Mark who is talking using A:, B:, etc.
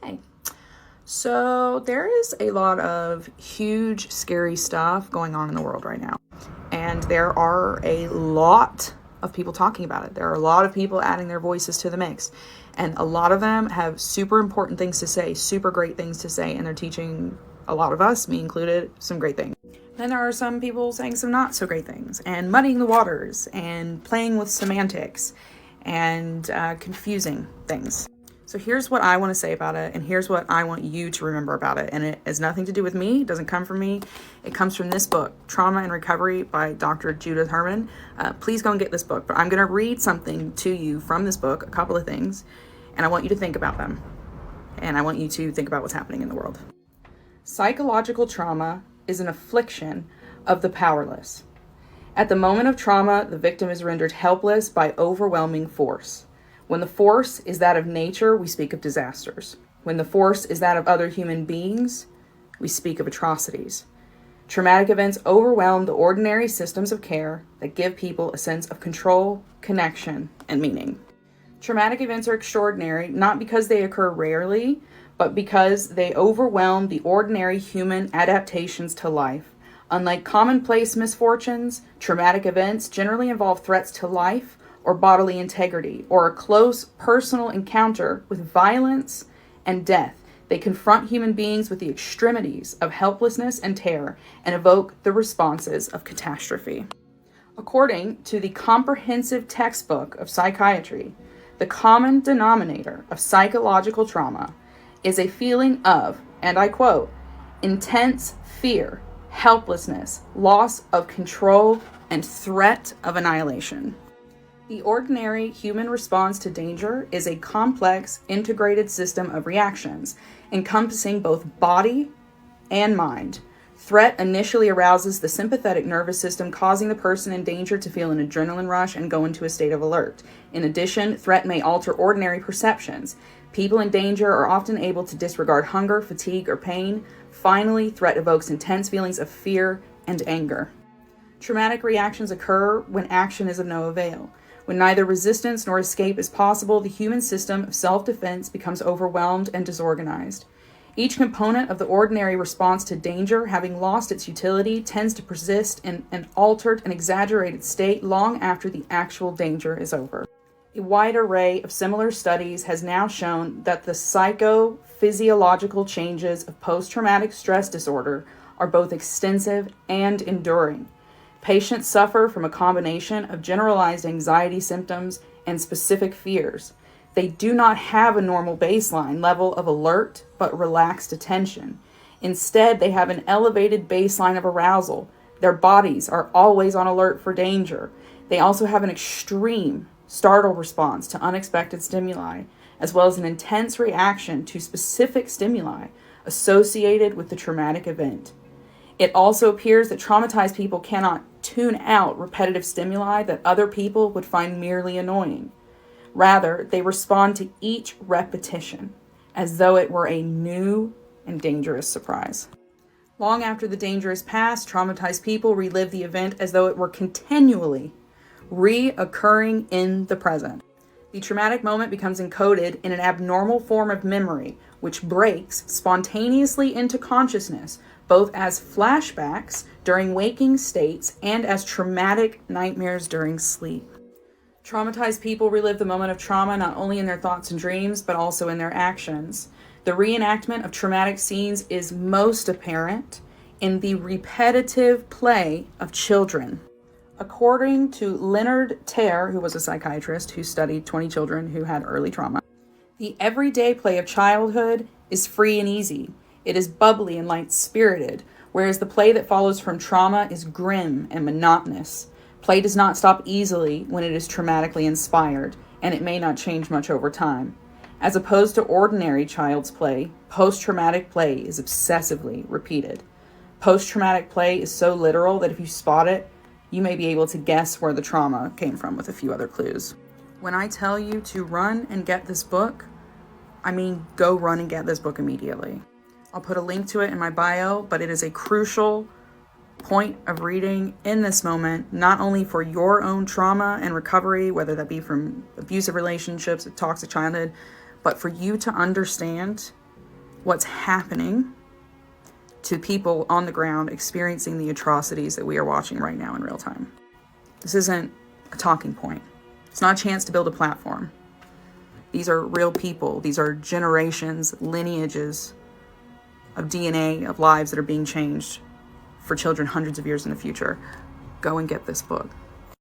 A: Hey. So there is a lot of huge, scary stuff going on in the world right now. And there are a lot of people talking about it. There are a lot of people adding their voices to the mix. And a lot of them have super important things to say, super great things to say. And they're teaching a lot of us, me included, some great things. Then there are some people saying some not so great things and muddying the waters and playing with semantics and confusing things. So here's what I want to say about it, and here's what I want you to remember about it. And it has nothing to do with me. It doesn't come from me. It comes from this book, Trauma and Recovery by Dr. Judith Herman. Please go and get this book. But I'm going to read something to you from this book, a couple of things, and I want you to think about them. And I want you to think about what's happening in the world. Psychological trauma is an affliction of the powerless. At the moment of trauma, the victim is rendered helpless by overwhelming force. When the force is that of nature, we speak of disasters. When the force is that of other human beings, we speak of atrocities. Traumatic events overwhelm the ordinary systems of care that give people a sense of control, connection, and meaning. Traumatic events are extraordinary, not because they occur rarely, but because they overwhelm the ordinary human adaptations to life. Unlike commonplace misfortunes, traumatic events generally involve threats to life or bodily integrity, or a close personal encounter with violence and death. They confront human beings with the extremities of helplessness and terror and evoke the responses of catastrophe. According to the comprehensive textbook of psychiatry, the common denominator of psychological trauma is a feeling of, and I quote, intense fear, helplessness, loss of control, and threat of annihilation. The ordinary human response to danger is a complex, integrated system of reactions, encompassing both body and mind. Threat initially arouses the sympathetic nervous system, causing the person in danger to feel an adrenaline rush and go into a state of alert. In addition, threat may alter ordinary perceptions. People in danger are often able to disregard hunger, fatigue, or pain. Finally, threat evokes intense feelings of fear and anger. Traumatic reactions occur when action is of no avail. When neither resistance nor escape is possible, the human system of self-defense becomes overwhelmed and disorganized. Each component of the ordinary response to danger, having lost its utility, tends to persist in an altered and exaggerated state long after the actual danger is over. A wide array of similar studies has now shown that the psychophysiological changes of post-traumatic stress disorder are both extensive and enduring. Patients suffer from a combination of generalized anxiety symptoms and specific fears. They do not have a normal baseline level of alert but relaxed attention. Instead, they have an elevated baseline of arousal. Their bodies are always on alert for danger. They also have an extreme startle response to unexpected stimuli, as well as an intense reaction to specific stimuli associated with the traumatic event. It also appears that traumatized people cannot tune out repetitive stimuli that other people would find merely annoying. Rather, they respond to each repetition as though it were a new and dangerous surprise. Long after the danger is past, traumatized people relive the event as though it were continually reoccurring in the present. The traumatic moment becomes encoded in an abnormal form of memory, which breaks spontaneously into consciousness, both as flashbacks during waking states and as traumatic nightmares during sleep. Traumatized people relive the moment of trauma not only in their thoughts and dreams, but also in their actions. The reenactment of traumatic scenes is most apparent in the repetitive play of children. According to Leonard Terr, who was a psychiatrist who studied 20 children who had early trauma, the everyday play of childhood is free and easy. It is bubbly and light-spirited, whereas the play that follows from trauma is grim and monotonous. Play does not stop easily when it is traumatically inspired, and it may not change much over time. As opposed to ordinary child's play, post-traumatic play is obsessively repeated. Post-traumatic play is so literal that if you spot it, you may be able to guess where the trauma came from with a few other clues. When I tell you to run and get this book, I mean go run and get this book immediately. I'll put a link to it in my bio, but it is a crucial point of reading in this moment, not only for your own trauma and recovery, whether that be from abusive relationships, a toxic childhood, but for you to understand what's happening to people on the ground experiencing the atrocities that we are watching right now in real time. This isn't a talking point. It's not a chance to build a platform. These are real people. These are generations, lineages of DNA, of lives that are being changed for children hundreds of years in the future. Go and get this book.